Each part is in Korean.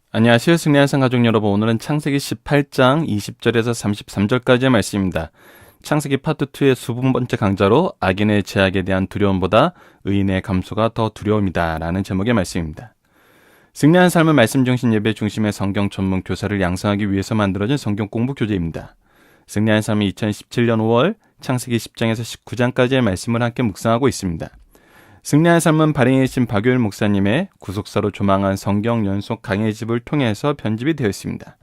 안녕하세요. 승리한상 가족 여러분. 오늘은 창세기 18장 20절에서 33절까지의 말씀입니다. 창세기 파트 2의 20번째 강좌로 악인의 제약에 대한 두려움보다 의인의 감소가 더 두려움이다 라는 제목의 말씀입니다. 승리한 삶의 말씀 중심 예배 중심의 성경 전문 교사를 양성하기 위해서 만들어진 성경 공부 교재입니다. 승리한 삶이 2017년 5월 창세기 10장에서 19장까지의 말씀을 함께 묵상하고 있습니다. 승리한 삶은 발행이신 박효일 목사님의 구속사로 조망한 성경 연속 강해집을 통해서 편집이 되어 있습니다.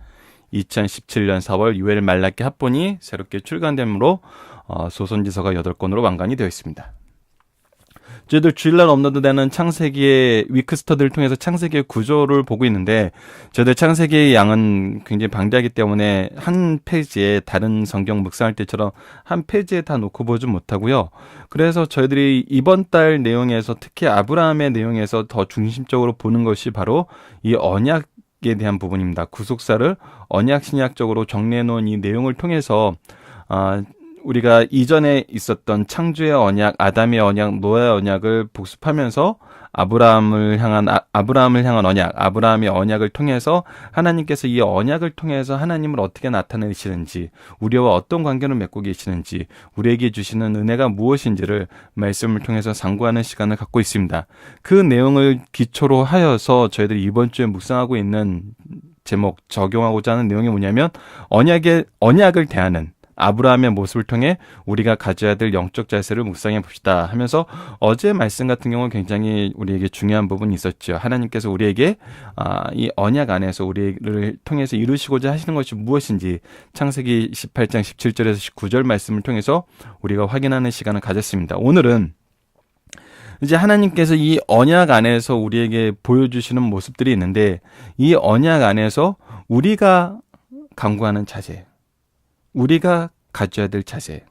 2017년 4월 유엘 말라기 합본이 새롭게 출간되므로 소선지서가 8권으로 완간이 되어 있습니다. 저희들 주일날 업로드되는 창세기의 위크스터디를 통해서 창세기의 구조를 보고 있는데, 저희들 창세기의 양은 굉장히 방대하기 때문에 한 페이지에 다른 성경 묵상할 때처럼 한 페이지에 다 놓고 보지 못하고요. 그래서 저희들이 이번 달 내용에서 특히 아브라함의 내용에서 더 중심적으로 보는 것이 바로 이 언약에 대한 부분입니다. 구속사를 언약 신약적으로 정리해 놓은 이 내용을 통해서 우리가 이전에 있었던 창조의 언약, 아담의 언약, 노아의 언약을 복습하면서 아브라함을 향한 언약, 아브라함의 언약을 통해서 하나님께서 이 언약을 통해서 하나님을 어떻게 나타내시는지, 우리와 어떤 관계를 맺고 계시는지, 우리에게 주시는 은혜가 무엇인지를 말씀을 통해서 상고하는 시간을 갖고 있습니다. 그 내용을 기초로 하여서 저희들이 이번 주에 묵상하고 있는 제목, 적용하고자 하는 내용이 뭐냐면 언약을 대하는 아브라함의 모습을 통해 우리가 가져야 될 영적 자세를 묵상해 봅시다 하면서, 어제 말씀 같은 경우는 굉장히 우리에게 중요한 부분이 있었죠. 하나님께서 우리에게 이 언약 안에서 우리를 통해서 이루시고자 하시는 것이 무엇인지 창세기 18장 17절에서 19절 말씀을 통해서 우리가 확인하는 시간을 가졌습니다. 오늘은 이제 하나님께서 이 언약 안에서 우리에게 보여주시는 모습들이 있는데, 이 언약 안에서 우리가 강구하는 자세, 우리가 가져야 될 자세,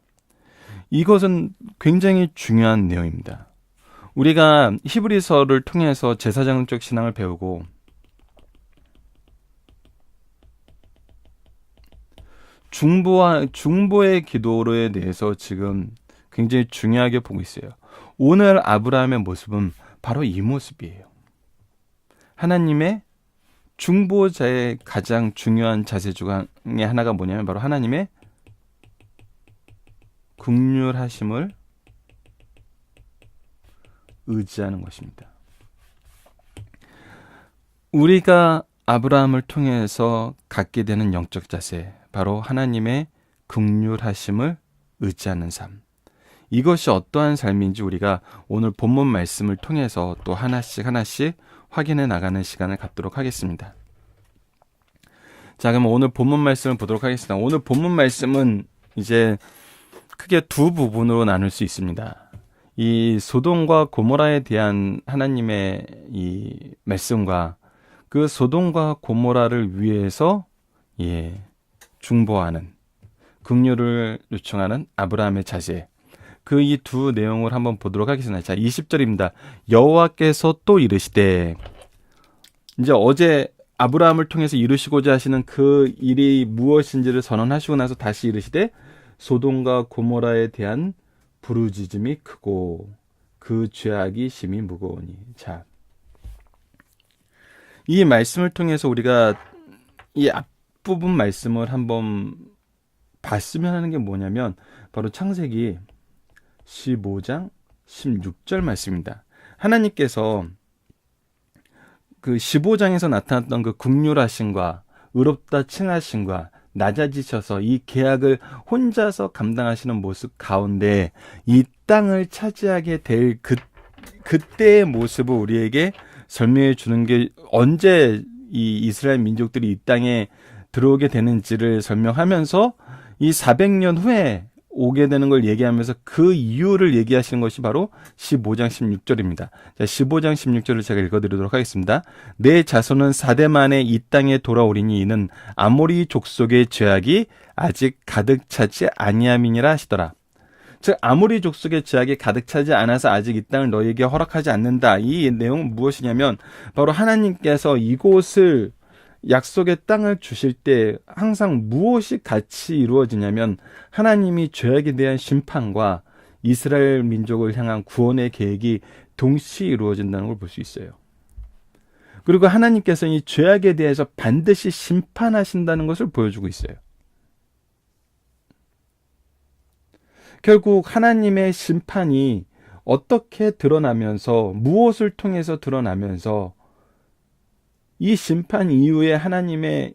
이것은 굉장히 중요한 내용입니다. 우리가 히브리서를 통해서 제사장적 신앙을 배우고 중보의 기도에 대해서 지금 굉장히 중요하게 보고 있어요. 오늘 아브라함의 모습은 바로 이 모습이에요. 하나님의 중보자의 가장 중요한 자세 중에 하나가 뭐냐면 바로 하나님의 긍휼하심을 의지하는 것입니다. 우리가 아브라함을 통해서 갖게 되는 영적 자세, 바로 하나님의 긍휼하심을 의지하는 삶. 이것이 어떠한 삶인지 우리가 오늘 본문 말씀을 통해서 또 하나씩 확인해 나가는 시간을 갖도록 하겠습니다. 자, 그럼 오늘 본문 말씀을 보도록 하겠습니다. 오늘 본문 말씀은 이제 크게 두 부분으로 나눌 수 있습니다. 이 소돔과 고모라에 대한 하나님의 이 말씀과 그 소돔과 고모라를 위해서 중보하는, 긍휼을 요청하는 아브라함의 자세, 그 이 두 내용을 한번 보도록 하겠습니다. 자, 20절입니다. 여호와께서 또 이르시되, 이제 어제 아브라함을 통해서 이루시고자 하시는 그 일이 무엇인지를 선언하시고 나서 다시 이르시되, 소돔과 고모라에 대한 부르짖음이 크고 그 죄악이 심히 무거우니. 자, 이 말씀을 통해서 우리가 이 앞부분 말씀을 한번 봤으면 하는 게 뭐냐면 바로 창세기 15장 16절 말씀입니다. 하나님께서 그 15장에서 나타났던 그 긍휼하심과 의롭다 칭하심과 낮아지셔서 이 계약을 혼자서 감당하시는 모습 가운데 이 땅을 차지하게 될 그때의 모습을 우리에게 설명해 주는 게, 언제 이 이스라엘 민족들이 이 땅에 들어오게 되는지를 설명하면서 이 400년 후에 오게 되는 걸 얘기하면서 그 이유를 얘기하시는 것이 바로 15장 16절입니다. 자, 15장 16절을 제가 읽어드리도록 하겠습니다. 내 자손은 4대 만에 이 땅에 돌아오리니 이는 아모리 족속의 죄악이 아직 가득 차지 아니함이니라 하시더라. 즉, 아모리 족속의 죄악이 가득 차지 않아서 아직 이 땅을 너희에게 허락하지 않는다. 이 내용은 무엇이냐면 바로 하나님께서 이곳을, 약속의 땅을 주실 때 항상 무엇이 같이 이루어지냐면 하나님이 죄악에 대한 심판과 이스라엘 민족을 향한 구원의 계획이 동시에 이루어진다는 걸 볼 수 있어요. 그리고 하나님께서 이 죄악에 대해서 반드시 심판하신다는 것을 보여주고 있어요. 결국 하나님의 심판이 어떻게 드러나면서, 무엇을 통해서 드러나면서, 이 심판 이후에 하나님의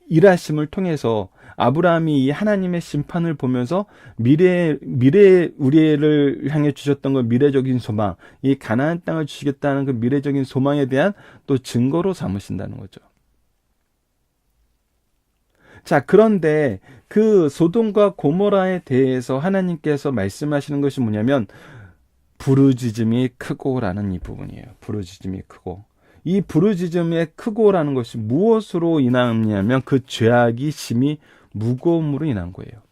일하심을 통해서 아브라함이 이 하나님의 심판을 보면서 미래 우리를 향해 주셨던 그 미래적인 소망, 이 가나안 땅을 주시겠다는 그 미래적인 소망에 대한 또 증거로 삼으신다는 거죠. 자, 그런데 그 소돔과 고모라에 대해서 하나님께서 말씀하시는 것이 뭐냐면 부르짖음이 크고라는 이 부분이에요. 부르짖음이 크고. 이 부르짖음의 크고라는 것이 무엇으로 인하냐면 그 죄악이 심히 무거움으로 인한 거예요.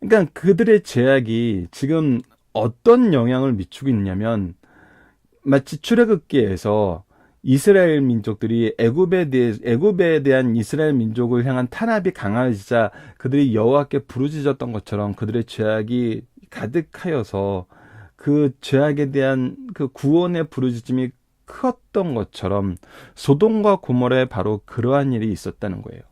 그러니까 그들의 죄악이 지금 어떤 영향을 미치고 있냐면 마치 출애굽기에서 이스라엘 민족들이 애굽에 대한 이스라엘 민족을 향한 탄압이 강해지자 그들이 여호와께 부르짖었던 것처럼 그들의 죄악이 가득하여서 그 죄악에 대한 그 구원의 부르짖음이 컸던 것처럼 소돔과 고모라에 바로 그러한 일이 있었다는 거예요.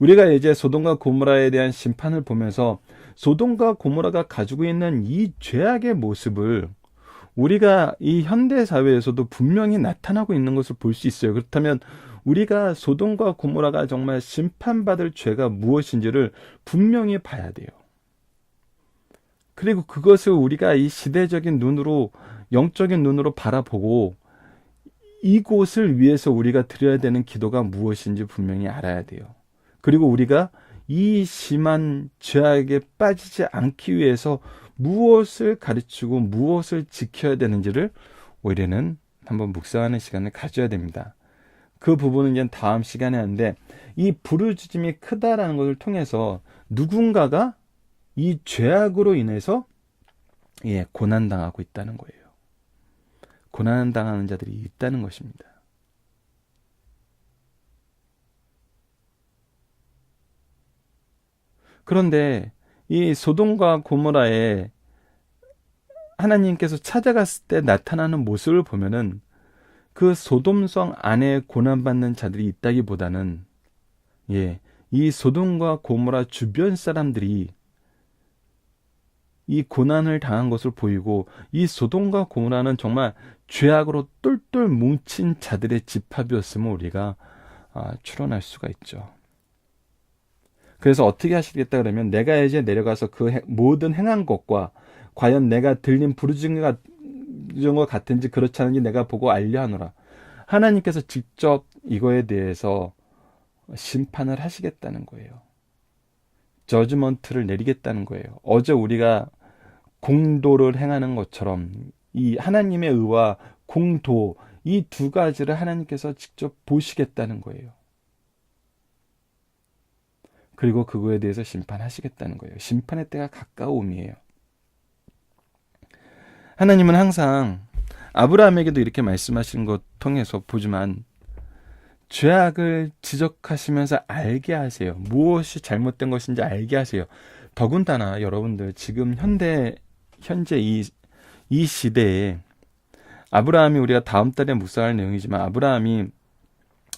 우리가 이제 소돔과 고모라에 대한 심판을 보면서 소돔과 고모라가 가지고 있는 이 죄악의 모습을 우리가 이 현대 사회에서도 분명히 나타나고 있는 것을 볼 수 있어요. 그렇다면 우리가 소돔과 고모라가 정말 심판받을 죄가 무엇인지를 분명히 봐야 돼요. 그리고 그것을 우리가 이 시대적인 눈으로, 영적인 눈으로 바라보고 이곳을 위해서 우리가 드려야 되는 기도가 무엇인지 분명히 알아야 돼요. 그리고 우리가 이 심한 죄악에 빠지지 않기 위해서 무엇을 가르치고 무엇을 지켜야 되는지를 올해는 한번 묵상하는 시간을 가져야 됩니다. 그 부분은 이제 다음 시간에 하는데, 이 부르짖음이 크다라는 것을 통해서 누군가가 이 죄악으로 인해서 고난당하고 있다는 거예요. 고난당하는 자들이 있다는 것입니다. 그런데 이 소돔과 고모라에 하나님께서 찾아갔을 때 나타나는 모습을 보면은 그 소돔성 안에 고난받는 자들이 있다기보다는 이 소돔과 고모라 주변 사람들이 이 고난을 당한 것을 보이고, 이 소돔과 고모라는 정말 죄악으로 똘똘 뭉친 자들의 집합이었음을 우리가 추론할 수가 있죠. 그래서 어떻게 하시겠다 그러면, 내가 이제 내려가서 그 모든 행한 것과 과연 내가 들린 부르짖은 것 같은지 그렇지 않은지 내가 보고 알려 하노라. 하나님께서 직접 이거에 대해서 심판을 하시겠다는 거예요. 저지먼트를 내리겠다는 거예요. 어제 우리가 공도를 행하는 것처럼 이 하나님의 의와 공도, 이 두 가지를 하나님께서 직접 보시겠다는 거예요. 그리고 그거에 대해서 심판하시겠다는 거예요. 심판의 때가 가까움이에요. 하나님은 항상 아브라함에게도 이렇게 말씀하시는 것 통해서 보지만 죄악을 지적하시면서 알게 하세요. 무엇이 잘못된 것인지 알게 하세요. 더군다나 여러분들 지금 현재 이 시대에 아브라함이, 우리가 다음 달에 묵상할 내용이지만, 아브라함이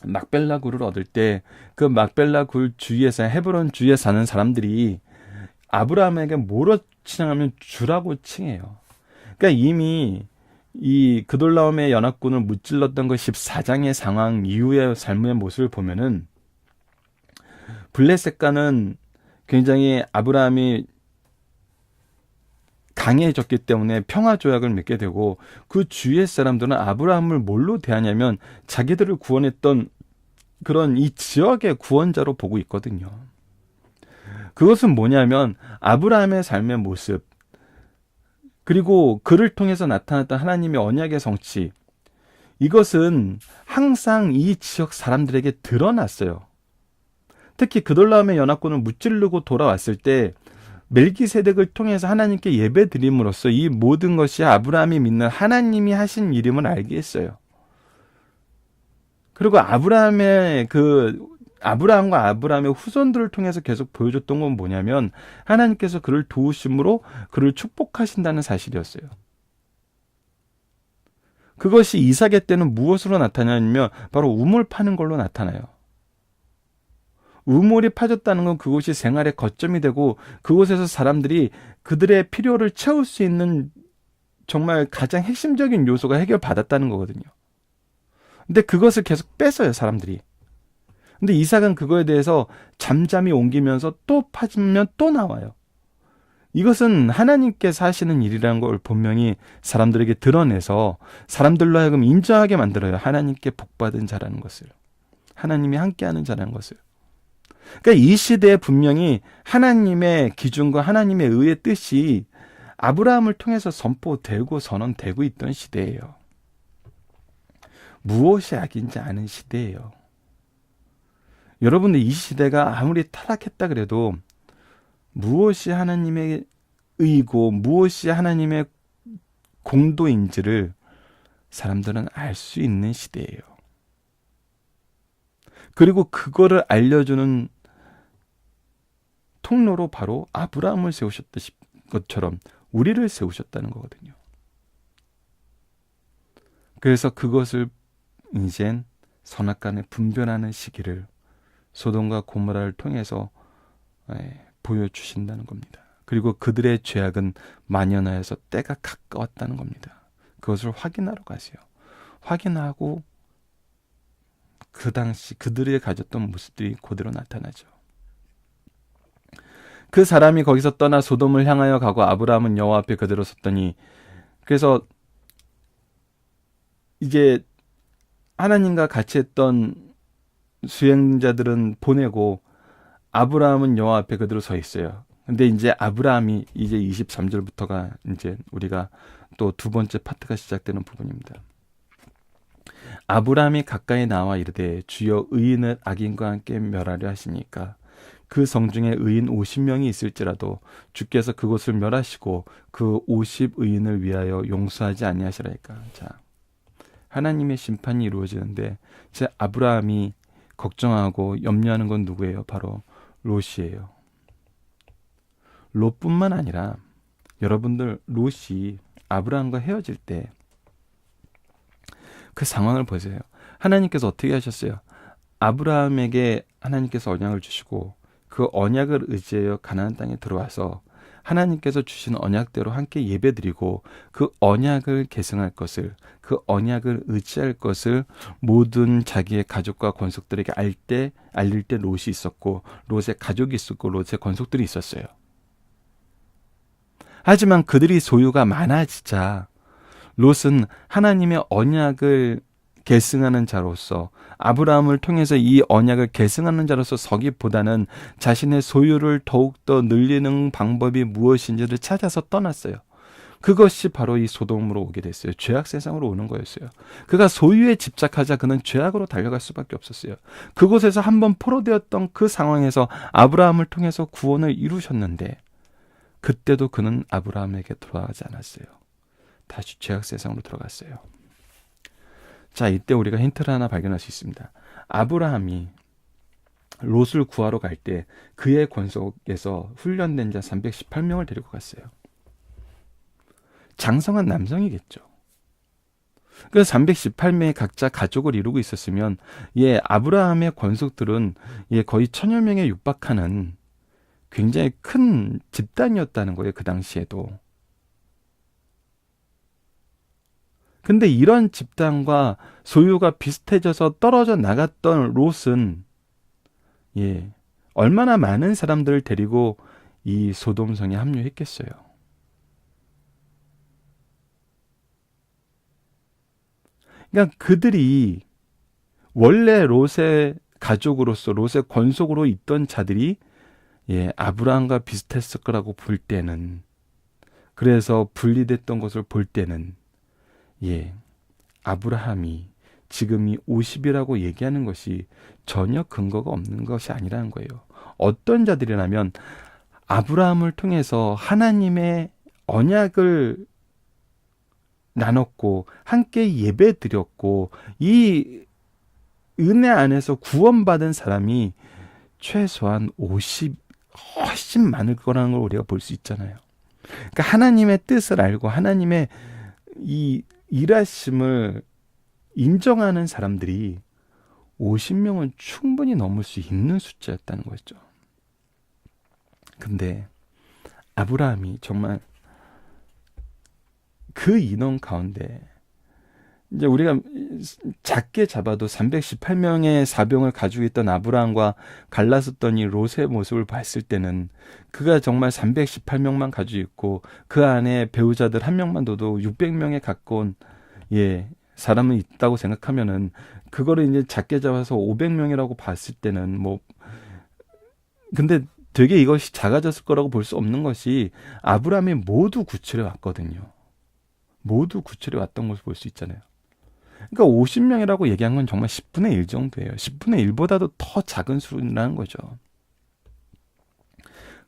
막벨라 굴을 얻을 때 그 막벨라 굴 주위에서, 헤브론 주위에 사는 사람들이 아브라함에게 뭐로 칭하면 주라고 칭해요. 그러니까 이미 이 그돌라움의 연합군을 무찔렀던 그 14장의 상황 이후의 삶의 모습을 보면은 블레셋과는 굉장히 아브라함이 강해졌기 때문에 평화 조약을 맺게 되고, 그 주위의 사람들은 아브라함을 뭘로 대하냐면 자기들을 구원했던 그런 이 지역의 구원자로 보고 있거든요. 그것은 뭐냐면 아브라함의 삶의 모습, 그리고 그를 통해서 나타났던 하나님의 언약의 성취, 이것은 항상 이 지역 사람들에게 드러났어요. 특히 그돌라움의 연합군을 무찌르고 돌아왔을 때 멜기세덱을 통해서 하나님께 예배 드림으로써 이 모든 것이 아브라함이 믿는 하나님이 하신 일임을 알게 했어요. 그리고 아브라함과 아브라함의 후손들을 통해서 계속 보여줬던 건 뭐냐면, 하나님께서 그를 도우심으로 그를 축복하신다는 사실이었어요. 그것이 이삭의 때는 무엇으로 나타나냐면 바로 우물 파는 걸로 나타나요. 우물이 파졌다는 건 그곳이 생활의 거점이 되고 그곳에서 사람들이 그들의 필요를 채울 수 있는 정말 가장 핵심적인 요소가 해결받았다는 거거든요. 근데 그것을 계속 뺏어요, 사람들이. 근데 이삭은 그거에 대해서 잠잠히 옮기면서 또 파지면 또 나와요. 이것은 하나님께서 하시는 일이라는 걸 분명히 사람들에게 드러내서 사람들로 하여금 인정하게 만들어요. 하나님께 복받은 자라는 것을. 하나님이 함께하는 자라는 것을. 그러니까 이 시대에 분명히 하나님의 기준과 하나님의 의의 뜻이 아브라함을 통해서 선포되고 선언되고 있던 시대예요. 무엇이 악인지 아는 시대예요. 여러분들 이 시대가 아무리 타락했다 그래도 무엇이 하나님의 의고 무엇이 하나님의 공도인지를 사람들은 알 수 있는 시대예요. 그리고 그거를 알려주는 통로로 바로 아브라함을 세우셨던 것처럼 우리를 세우셨다는 거거든요. 그래서 그것을 이젠 선악간에 분별하는 시기를 소돔과 고모라를 통해서 보여주신다는 겁니다. 그리고 그들의 죄악은 만연하여서 때가 가까웠다는 겁니다. 그것을 확인하러 가세요. 확인하고 그 당시 그들이 가졌던 모습들이 그대로 나타나죠. 그 사람이 거기서 떠나 소돔을 향하여 가고 아브라함은 여호와 앞에 그대로 섰더니, 그래서 이제 하나님과 같이 했던 수행자들은 보내고 아브라함은 여호와 앞에 그대로 서 있어요. 근데 이제 아브라함이 이제 23절부터가 이제 우리가 또 두 번째 파트가 시작되는 부분입니다. 아브라함이 가까이 나와 이르되 주여 의인을 악인과 함께 멸하려 하시니까 그 성중에 의인 50명이 있을지라도 주께서 그곳을 멸하시고 그 50의인을 위하여 용서하지 아니하시라니까. 자, 하나님의 심판이 이루어지는데 제 아브라함이 걱정하고 염려하는 건 누구예요? 바로 롯이에요. 롯뿐만 아니라 여러분들 롯이 아브라함과 헤어질 때 그 상황을 보세요. 하나님께서 어떻게 하셨어요? 아브라함에게 하나님께서 언약을 주시고 그 언약을 의지하여 가나안 땅에 들어와서 하나님께서 주신 언약대로 함께 예배드리고 그 언약을 계승할 것을, 그 언약을 의지할 것을 모든 자기의 가족과 권속들에게 알릴 때 롯이 있었고 롯의 가족이 있었고 롯의 권속들이 있었어요. 하지만 그들이 소유가 많아지자 롯은 하나님의 언약을 계승하는 자로서 아브라함을 통해서 이 언약을 계승하는 자로서 서기보다는 자신의 소유를 더욱더 늘리는 방법이 무엇인지를 찾아서 떠났어요. 그것이 바로 이 소돔으로 오게 됐어요. 죄악 세상으로 오는 거였어요. 그가 소유에 집착하자 그는 죄악으로 달려갈 수밖에 없었어요. 그곳에서 한번 포로되었던 그 상황에서 아브라함을 통해서 구원을 이루셨는데 그때도 그는 아브라함에게 돌아가지 않았어요. 다시 죄악 세상으로 들어갔어요. 자, 이때 우리가 힌트를 하나 발견할 수 있습니다. 아브라함이 롯을 구하러 갈 때 그의 권속에서 훈련된 자 318명을 데리고 갔어요. 장성한 남성이겠죠. 그래서 318명이 각자 가족을 이루고 있었으면 아브라함의 권속들은 거의 1000여 명에 육박하는 굉장히 큰 집단이었다는 거예요. 그 당시에도. 근데 이런 집단과 소유가 비슷해져서 떨어져 나갔던 롯은 얼마나 많은 사람들을 데리고 이 소돔성에 합류했겠어요. 그러니까 그들이 원래 롯의 가족으로서 롯의 권속으로 있던 자들이 아브라함과 비슷했을 거라고 볼 때는, 그래서 분리됐던 것을 볼 때는 아브라함이 지금 이 50이라고 얘기하는 것이 전혀 근거가 없는 것이 아니라는 거예요. 어떤 자들이라면 아브라함을 통해서 하나님의 언약을 나눴고 함께 예배 드렸고 이 은혜 안에서 구원받은 사람이 최소한 50 훨씬 많을 거라는 걸 우리가 볼 수 있잖아요. 그러니까 하나님의 뜻을 알고 하나님의 이 일하심을 인정하는 사람들이 50명은 충분히 넘을 수 있는 숫자였다는 거죠. 근데 아브라함이 정말 그 인원 가운데 이제 우리가 작게 잡아도 318명의 사병을 가지고 있던 아브라함과 갈라섰던 이 롯의 모습을 봤을 때는 그가 정말 318명만 가지고 있고 그 안에 배우자들 한 명만 둬도 600명에 가까운 사람은 있다고 생각하면은 그거를 이제 작게 잡아서 500명이라고 봤을 때는 근데 되게 이것이 작아졌을 거라고 볼 수 없는 것이 아브라함이 모두 구출해 왔거든요. 모두 구출해 왔던 것을 볼 수 있잖아요. 그러니까 50명이라고 얘기한 건 정말 10분의 1 정도예요. 10분의 1보다도 더 작은 수라는 거죠.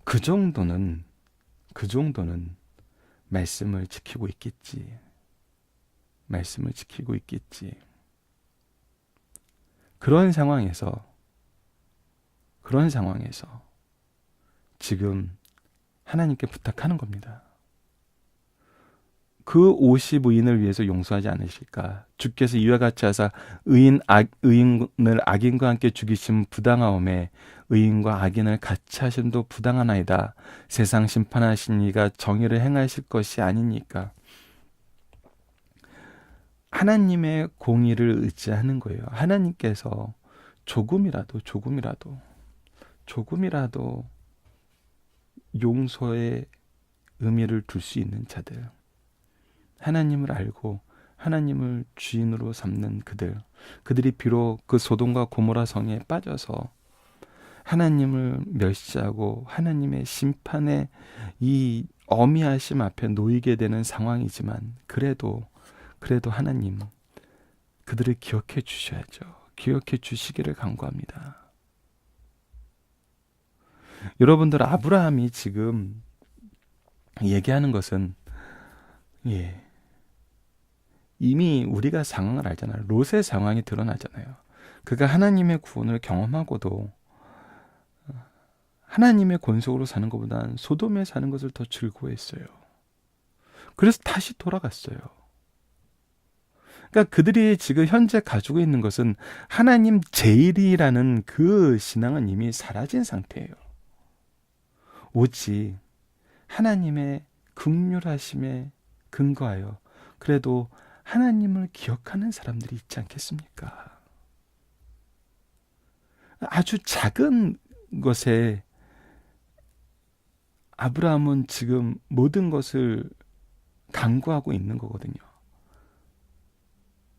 그 정도는 말씀을 지키고 있겠지. 말씀을 지키고 있겠지. 그런 상황에서 지금 하나님께 부탁하는 겁니다. 그 50의인을 위해서 용서하지 않으실까? 주께서 이와 같이 하사 의인을 악인과 함께 죽이심 부당하오매 의인과 악인을 같이 하심도 부당하나이다. 세상 심판하신 이가 정의를 행하실 것이 아니니까. 하나님의 공의를 의지하는 거예요. 하나님께서 조금이라도 용서의 의미를 둘 수 있는 자들, 하나님을 알고 하나님을 주인으로 삼는 그들이 비록 그 소돔과 고모라 성에 빠져서 하나님을 멸시하고 하나님의 심판의 이 어미하심 앞에 놓이게 되는 상황이지만 그래도 하나님 그들을 기억해 주셔야죠. 기억해 주시기를 간구합니다. 여러분들, 아브라함이 지금 얘기하는 것은 이미 우리가 상황을 알잖아요. 롯의 상황이 드러나잖아요. 그가 하나님의 구원을 경험하고도 하나님의 권속으로 사는 것보다는 소돔에 사는 것을 더 즐거워했어요. 그래서 다시 돌아갔어요. 그러니까 그들이 지금 현재 가지고 있는 것은 하나님 제일이라는 그 신앙은 이미 사라진 상태예요. 오직 하나님의 긍휼하심에 근거하여 그래도 하나님을 기억하는 사람들이 있지 않겠습니까? 아주 작은 것에 아브라함은 지금 모든 것을 간구하고 있는 거거든요.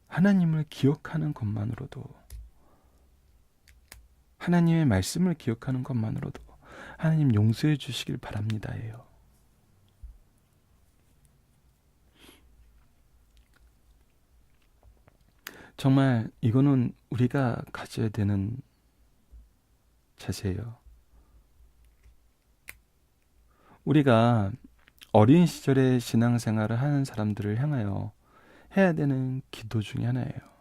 하나님을 기억하는 것만으로도, 하나님의 말씀을 기억하는 것만으로도 하나님 용서해 주시길 바랍니다예요. 정말 이거는 우리가 가져야 되는 자세예요. 우리가 어린 시절에 신앙생활을 하는 사람들을 향하여 해야 되는 기도 중에 하나예요.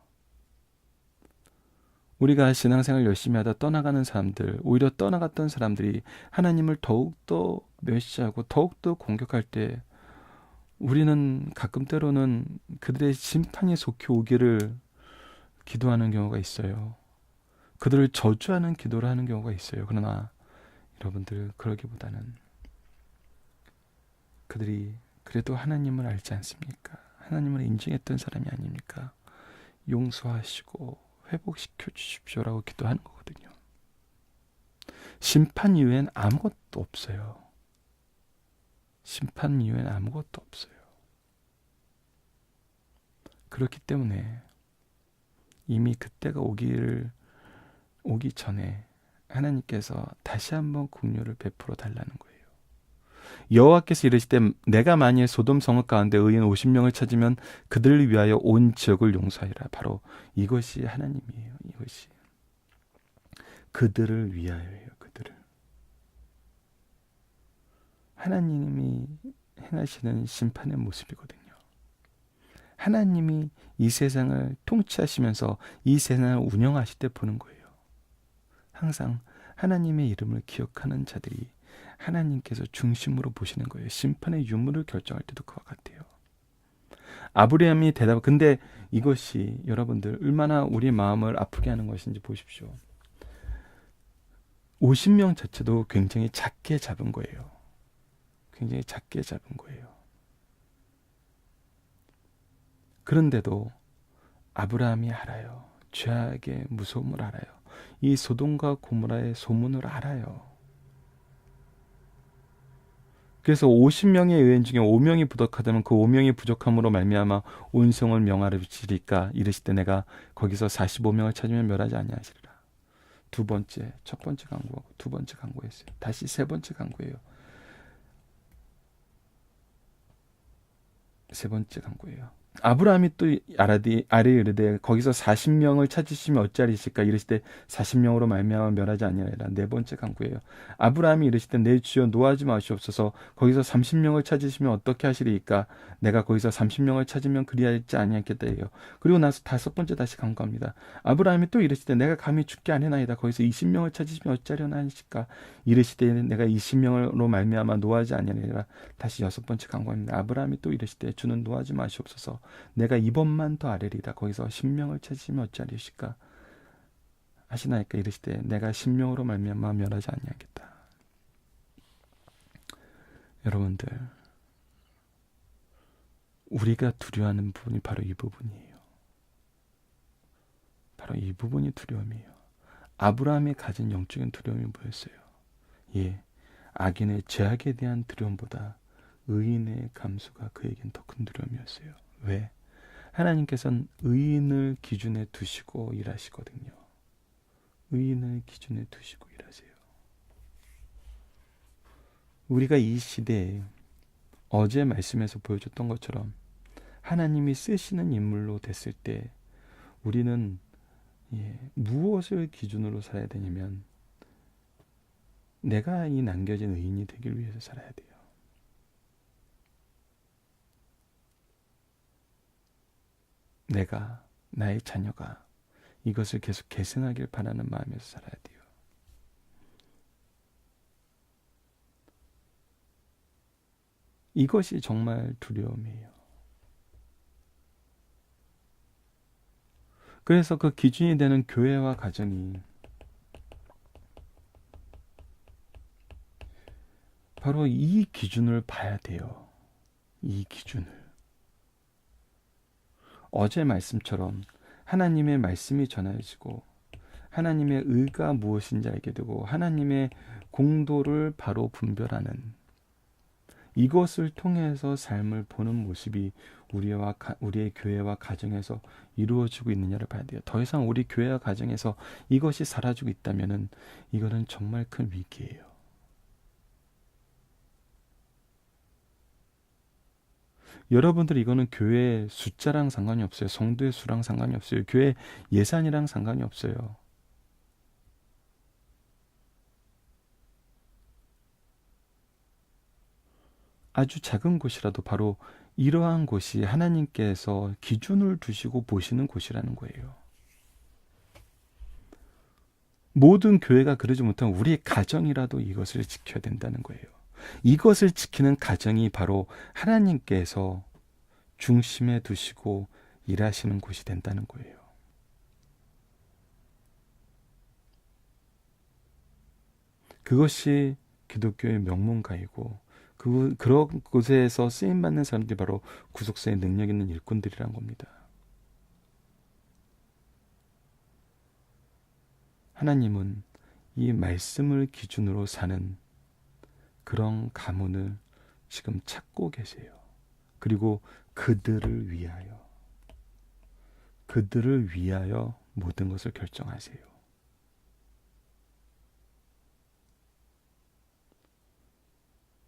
우리가 신앙생활 열심히 하다 떠나가는 사람들, 오히려 떠나갔던 사람들이 하나님을 더욱더 멸시하고 더욱더 공격할 때 우리는 가끔 때로는 그들의 심판이 속히 오기를 기도하는 경우가 있어요. 그들을 저주하는 기도를 하는 경우가 있어요. 그러나 여러분들, 그러기보다는 그들이 그래도 하나님을 알지 않습니까? 하나님을 인정했던 사람이 아닙니까? 용서하시고 회복시켜 주십시오라고 기도하는 거거든요. 심판 이후엔 아무것도 없어요. 심판 이후엔 아무것도 없어요. 그렇기 때문에 이미 그때가 오기 전에 하나님께서 다시 한번 긍휼을 베풀어 달라는 거예요. 여호와께서 이르시되 내가 만일 소돔 성읍 가운데 의인 50명을 찾으면 그들을 위하여 온 지역을 용서하리라. 바로 이것이 하나님이에요. 이것이 그들을 위하여예요. 그들을. 하나님이 행하시는 심판의 모습이거든요. 하나님이 이 세상을 통치하시면서 이 세상을 운영하실 때 보는 거예요. 항상 하나님의 이름을 기억하는 자들이 하나님께서 중심으로 보시는 거예요. 심판의 유무를 결정할 때도 그와 같아요. 아브라함이 근데 이것이 여러분들 얼마나 우리 마음을 아프게 하는 것인지 보십시오. 50명 자체도 굉장히 작게 잡은 거예요. 굉장히 작게 잡은 거예요. 그런데도 아브라함이 알아요. 죄악의 무서움을 알아요. 이 소돔과 고모라의 소문을 알아요. 그래서 50명의 의인 중에 5명이 부족하다면 그 5명이 부족함으로 말미암아 온 성을 명하리까 이르시되 내가 거기서 45명을 찾으면 멸하지 아니하시리라. 첫 번째 강구하고 두 번째 강구했어요. 다시 세 번째 강구예요. 세 번째 강구예요. 아브라함이 또 아래 이르되 거기서 40명을 찾으시면 어찌하리실까 이르시되 40명으로 말미암아 멸하지 아니하리라. 네 번째 강구예요. 아브라함이 이르시되 내 주여 노하지 마시옵소서 거기서 30명을 찾으시면 어떻게 하시리이까 내가 거기서 30명을 찾으면 그리하지 아니하겠다 이요. 그리고 나서 다섯 번째 다시 강구합니다. 아브라함이 또 이르시되 내가 감히 죽게 아니하나이다 거기서 20명을 찾으시면 어찌하려나 하실까 이르시되 내가 20명으로 말미암아 노하지 아니하리라. 다시 여섯 번째 강구합니다. 아브라함이 또 이르시되 주는 노하지 마시옵소서 내가 이번만 더 아뢰리다 거기서 10명을 찾으시면 어찌하리실까 하시나이까 이르시되 내가 10명으로 말미암아 멸하지 아니하겠다. 여러분들 우리가 두려워하는 부분이 바로 이 부분이에요. 바로 이 부분이 두려움이에요. 아브라함이 가진 영적인 두려움이 뭐였어요? 악인의 죄악에 대한 두려움보다 의인의 감수가 그에겐 더 큰 두려움이었어요. 왜? 하나님께서는 의인을 기준에 두시고 일하시거든요. 의인을 기준에 두시고 일하세요. 우리가 이 시대에 어제 말씀에서 보여줬던 것처럼 하나님이 쓰시는 인물로 됐을 때 우리는 무엇을 기준으로 살아야 되냐면 내가 이 남겨진 의인이 되길 위해서 살아야 돼요. 내가, 나의 자녀가 이것을 계속 계승하길 바라는 마음에서 살아야 돼요. 이것이 정말 두려움이에요. 그래서 그 기준이 되는 교회와 가정이 바로 이 기준을 봐야 돼요. 이 기준을. 어제 말씀처럼 하나님의 말씀이 전해지고 하나님의 의가 무엇인지 알게 되고 하나님의 공도를 바로 분별하는 이것을 통해서 삶을 보는 모습이 우리의 교회와 가정에서 이루어지고 있느냐를 봐야 돼요. 더 이상 우리 교회와 가정에서 이것이 사라지고 있다면 이거는 정말 큰 위기예요. 여러분들 이거는 교회 숫자랑 상관이 없어요. 성도의 수랑 상관이 없어요. 교회 예산이랑 상관이 없어요. 아주 작은 곳이라도 바로 이러한 곳이 하나님께서 기준을 두시고 보시는 곳이라는 거예요. 모든 교회가 그러지 못하면 우리 가정이라도 이것을 지켜야 된다는 거예요. 이것을 지키는 가정이 바로 하나님께서 중심에 두시고 일하시는 곳이 된다는 거예요. 그것이 기독교의 명문가이고 그런 곳에서 쓰임받는 사람들이 바로 구속사의 능력 있는 일꾼들이란 겁니다. 하나님은 이 말씀을 기준으로 사는 그런 가문을 지금 찾고 계세요. 그리고 그들을 위하여 모든 것을 결정하세요.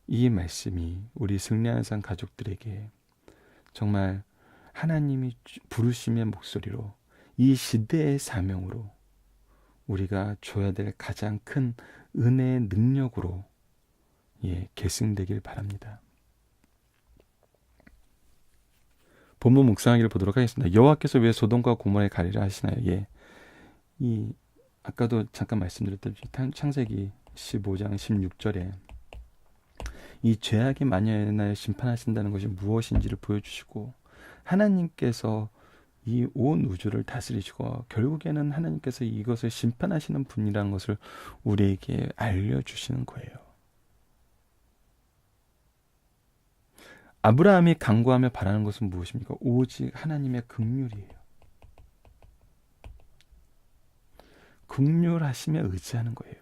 이 말씀이 우리 승리하는 삶 가족들에게 정말 하나님이 부르심의 목소리로 이 시대의 사명으로 우리가 줘야 될 가장 큰 은혜의 능력으로 계승되길 바랍니다. 본문 묵상하기를 보도록 하겠습니다. 여호와께서 왜 소돔과 고모라에 가리라 하시나요? 아까도 잠깐 말씀드렸듯이 창세기 15장 16절에 이 죄악이 만연하여 심판하신다는 것이 무엇인지를 보여주시고 하나님께서 이 온 우주를 다스리시고 결국에는 하나님께서 이것을 심판하시는 분이라는 것을 우리에게 알려주시는 거예요. 아브라함이 간구하며 바라는 것은 무엇입니까? 오직 하나님의 긍휼이에요. 긍휼하심에 의지하는 거예요.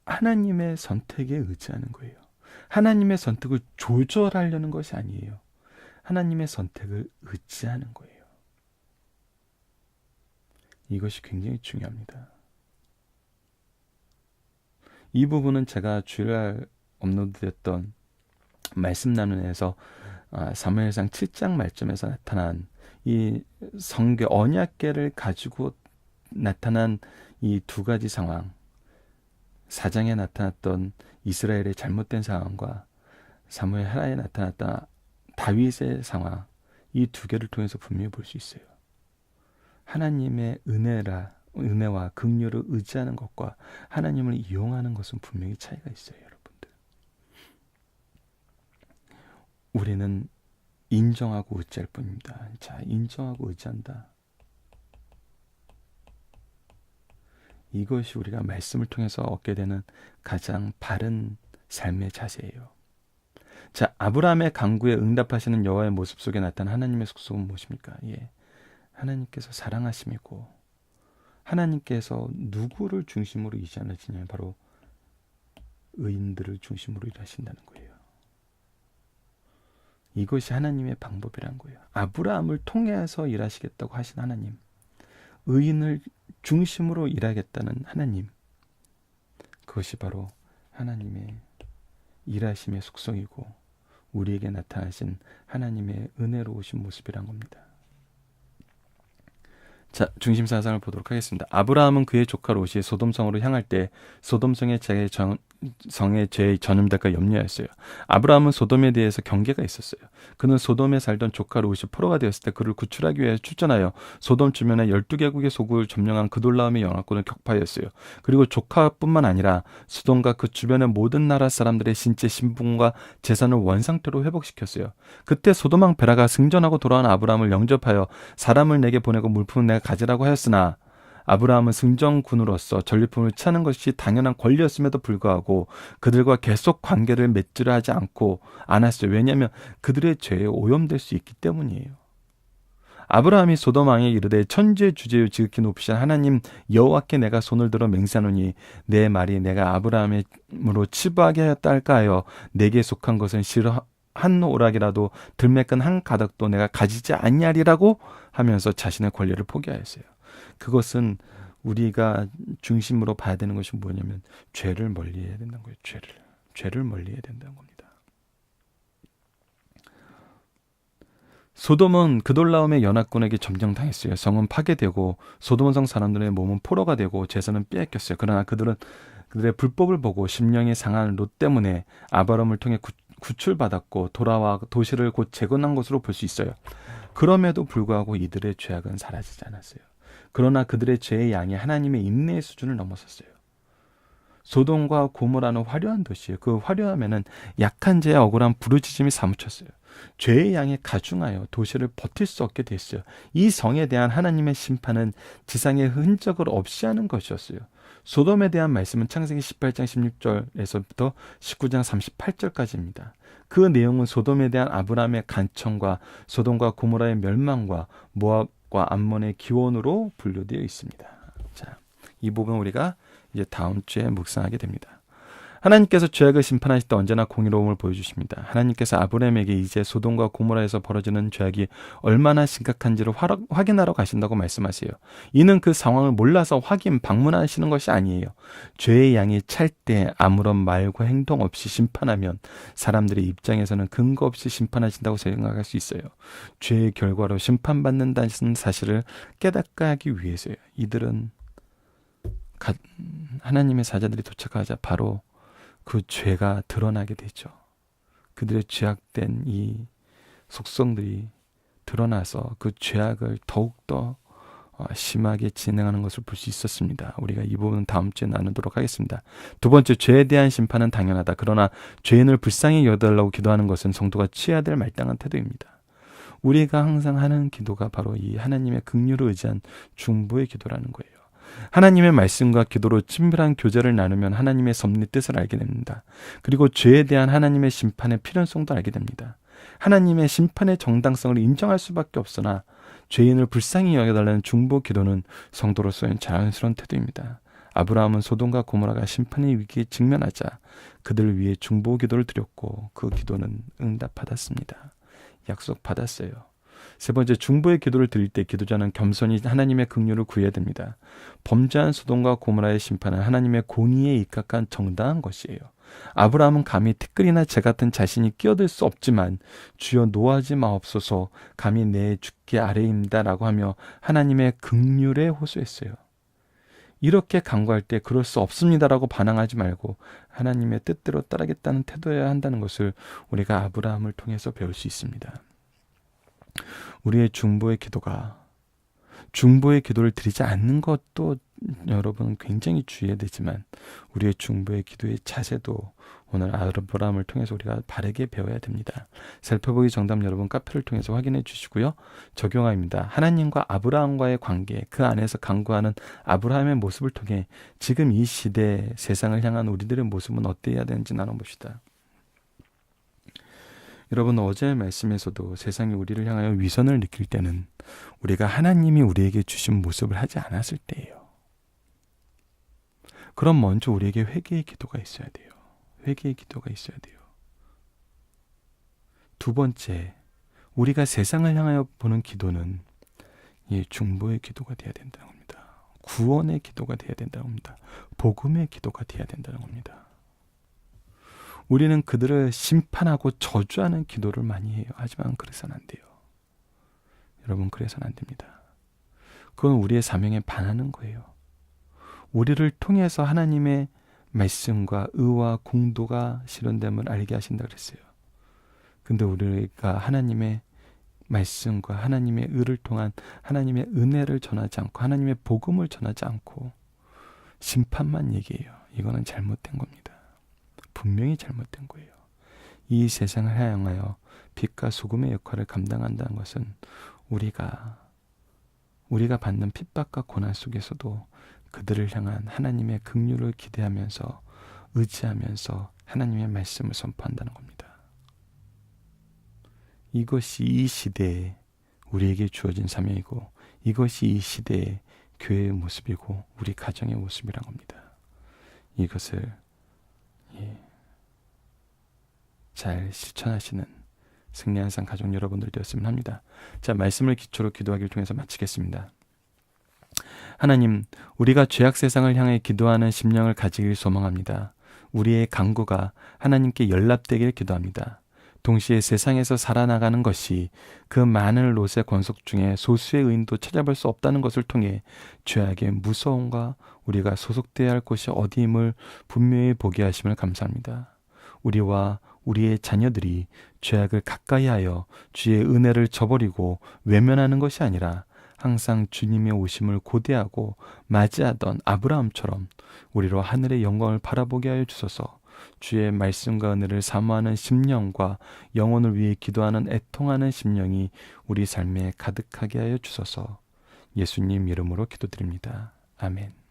하나님의 선택에 의지하는 거예요. 하나님의 선택을 조절하려는 것이 아니에요. 하나님의 선택을 의지하는 거예요. 이것이 굉장히 중요합니다. 이 부분은 제가 주일날 업로드됐던 말씀 나눔에서 사무엘상 7장 말씀에서 나타난 이 성계 언약궤를 가지고 나타난 이 두 가지 상황, 4장에 나타났던 이스라엘의 잘못된 상황과 사무엘 하라에 나타났던 다윗의 상황, 이 두 개를 통해서 분명히 볼 수 있어요. 하나님의 은혜와 긍휼을 의지하는 것과 하나님을 이용하는 것은 분명히 차이가 있어요, 여러분들. 우리는 인정하고 의지할 뿐입니다. 자, 인정하고 의지한다. 이것이 우리가 말씀을 통해서 얻게 되는 가장 바른 삶의 자세예요. 자, 아브라함의 간구에 응답하시는 여호와의 모습 속에 나타난 하나님의 속성은 무엇입니까? 하나님께서 사랑하심이고, 하나님께서 누구를 중심으로 일하시냐면 바로 의인들을 중심으로 일하신다는 거예요. 이것이 하나님의 방법이란 거예요. 아브라함을 통해서 일하시겠다고 하신 하나님, 의인을 중심으로 일하겠다는 하나님, 그것이 바로 하나님의 일하심의 속성이고 우리에게 나타나신 하나님의 은혜로우신 모습이란 겁니다. 자, 중심 사상을 보도록 하겠습니다. 아브라함은 그의 조카 롯이 소돔성으로 향할 때 소돔성의 죄의 전음될까 염려했어요. 아브라함은 소돔에 대해서 경계가 있었어요. 그는 소돔에 살던 조카 롯이 포로가 되었을 때 그를 구출하기 위해 출전하여 소돔 주변에 12개국의 소국을 점령한 그돌라움의 영하권을 격파했어요. 그리고 조카뿐만 아니라 소돔과 그 주변의 모든 나라 사람들의 신체 신분과 재산을 원상태로 회복시켰어요. 그때 소돔 왕 베라가 승전하고 돌아온 아브라함을 영접하여 사람을 내게 보내고 물품은 내가 가지라고 하였으나 아브라함은 승전군으로서 전리품을 차는 것이 당연한 권리였음에도 불구하고 그들과 계속 관계를 맺지를 하지 않았어요. 왜냐하면 그들의 죄에 오염될 수 있기 때문이에요. 아브라함이 소돔 왕에 이르되 천지의 주제요 지극히 높으신 하나님 여호와께 내가 손을 들어 맹세하노니 내 말이 내가 아브라함으로 치부하게 하였다 할까 하여 내게 속한 것은 실어 한 오락이라도 들매끈 한 가닥도 내가 가지지 아니하리라고 하면서 자신의 권리를 포기하였어요. 그것은 우리가 중심으로 봐야 되는 것이 뭐냐면 죄를 멀리해야 된다는 거예요. 죄를 멀리해야 된다는 겁니다. 소돔은 그돌라움의 연합군에게 점령당했어요. 성은 파괴되고 소돔 성 사람들의 몸은 포로가 되고 재산은 빼앗겼어요. 그러나 그들의 불법을 보고 심령이 상한 롯 때문에 아브라함을 통해 구출받았고 돌아와 도시를 곧 재건한 것으로 볼 수 있어요. 그럼에도 불구하고 이들의 죄악은 사라지지 않았어요. 그러나 그들의 죄의 양이 하나님의 인내의 수준을 넘어섰어요. 소돔과 고모라는 화려한 도시예요. 그 화려함에는 약한 자의 억울한 부르짖음이 사무쳤어요. 죄의 양이 가중하여 도시를 버틸 수 없게 됐어요. 이 성에 대한 하나님의 심판은 지상의 흔적을 없이 하는 것이었어요. 소돔에 대한 말씀은 창세기 18장 16절에서부터 19장 38절까지입니다. 그 내용은 소돔에 대한 아브라함의 간청과 소돔과 고모라의 멸망과 모압과 암몬의 기원으로 분류되어 있습니다. 자, 이 부분 우리가 이제 다음 주에 묵상하게 됩니다. 하나님께서 죄악을 심판하실 때 언제나 공의로움을 보여주십니다. 하나님께서 아브라함에게 이제 소돔과 고모라에서 벌어지는 죄악이 얼마나 심각한지를 확인하러 가신다고 말씀하세요. 이는 그 상황을 몰라서 방문하시는 것이 아니에요. 죄의 양이 찰 때 아무런 말과 행동 없이 심판하면 사람들의 입장에서는 근거 없이 심판하신다고 생각할 수 있어요. 죄의 결과로 심판받는다는 사실을 깨닫게 하기 위해서요. 이들은 하나님의 사자들이 도착하자 바로 그 죄가 드러나게 되죠. 그들의 죄악된 이 속성들이 드러나서 그 죄악을 더욱더 심하게 진행하는 것을 볼 수 있었습니다. 우리가 이 부분은 다음 주에 나누도록 하겠습니다. 두 번째, 죄에 대한 심판은 당연하다. 그러나 죄인을 불쌍히 여겨달라고 기도하는 것은 성도가 취해야 될 마땅한 태도입니다. 우리가 항상 하는 기도가 바로 이 하나님의 긍휼을 의지한 중보의 기도라는 거예요. 하나님의 말씀과 기도로 친밀한 교제를 나누면 하나님의 섭리 뜻을 알게 됩니다. 그리고 죄에 대한 하나님의 심판의 필연성도 알게 됩니다. 하나님의 심판의 정당성을 인정할 수밖에 없으나 죄인을 불쌍히 여겨달라는 중보 기도는 성도로서의 자연스러운 태도입니다. 아브라함은 소돔과 고모라가 심판의 위기에 직면하자 그들을 위해 중보 기도를 드렸고 그 기도는 응답받았습니다. 약속받았어요. 세 번째, 중보의 기도를 드릴 때 기도자는 겸손히 하나님의 긍휼을 구해야 됩니다. 범죄한 소돔과 고모라의 심판은 하나님의 공의에 입각한 정당한 것이에요. 아브라함은 감히 티끌이나 재 같은 자신이 끼어들 수 없지만 주여 노하지 마옵소서 감히 내 주께 아뢰입니다 라고 하며 하나님의 긍휼에 호소했어요. 이렇게 간구할 때 그럴 수 없습니다라고 반항하지 말고 하나님의 뜻대로 따르겠다는 태도여야 한다는 것을 우리가 아브라함을 통해서 배울 수 있습니다. 우리의 중보의 기도를 드리지 않는 것도 여러분 굉장히 주의해야 되지만 우리의 중보의 기도의 자세도 오늘 아브라함을 통해서 우리가 바르게 배워야 됩니다. 살펴보기 정답 여러분 카페를 통해서 확인해 주시고요. 적용합니다. 하나님과 아브라함과의 관계, 그 안에서 간구하는 아브라함의 모습을 통해 지금 이 시대 세상을 향한 우리들의 모습은 어때야 되는지 나눠봅시다. 여러분, 어제의 말씀에서도 세상이 우리를 향하여 위선을 느낄 때는 우리가 하나님이 우리에게 주신 모습을 하지 않았을 때예요. 그럼 먼저 우리에게 회개의 기도가 있어야 돼요. 회개의 기도가 있어야 돼요. 두 번째, 우리가 세상을 향하여 보는 기도는 이 중보의 기도가 되어야 된다는 겁니다. 구원의 기도가 되어야 된다는 겁니다. 복음의 기도가 되어야 된다는 겁니다. 우리는 그들을 심판하고 저주하는 기도를 많이 해요. 하지만 그래서는 안 돼요. 여러분, 그래서는 안 됩니다. 그건 우리의 사명에 반하는 거예요. 우리를 통해서 하나님의 말씀과 의와 공도가 실현됨을 알게 하신다 그랬어요. 근데 우리가 하나님의 말씀과 하나님의 의를 통한 하나님의 은혜를 전하지 않고 하나님의 복음을 전하지 않고 심판만 얘기해요. 이거는 잘못된 겁니다. 분명히 잘못된 거예요. 이 세상을 향하여 빛과 소금의 역할을 감당한다는 것은 우리가 받는 핍박과 고난 속에서도 그들을 향한 하나님의 긍휼을 기대하면서 의지하면서 하나님의 말씀을 선포한다는 겁니다. 이것이 이 시대에 우리에게 주어진 사명이고 이것이 이 시대의 교회의 모습이고 우리 가정의 모습이란 겁니다. 이것을 잘 실천하시는 승리한산 가족 여러분들 되었으면 합니다. 자, 말씀을 기초로 기도하기를 통해서 마치겠습니다. 하나님, 우리가 죄악 세상을 향해 기도하는 심령을 가지길 소망합니다. 우리의 간구가 하나님께 연락되길 기도합니다. 동시에 세상에서 살아나가는 것이 그 많은 롯의 권속 중에 소수의 의인도 찾아볼 수 없다는 것을 통해 죄악의 무서움과 우리가 소속되어야 할 곳이 어디임을 분명히 보게 하심을 감사합니다. 우리와 우리의 자녀들이 죄악을 가까이하여 주의 은혜를 저버리고 외면하는 것이 아니라 항상 주님의 오심을 고대하고 맞이하던 아브라함처럼 우리로 하늘의 영광을 바라보게 하여 주소서. 주의 말씀과 은혜를 사모하는 심령과 영혼을 위해 기도하는 애통하는 심령이 우리 삶에 가득하게 하여 주소서. 예수님 이름으로 기도드립니다. 아멘.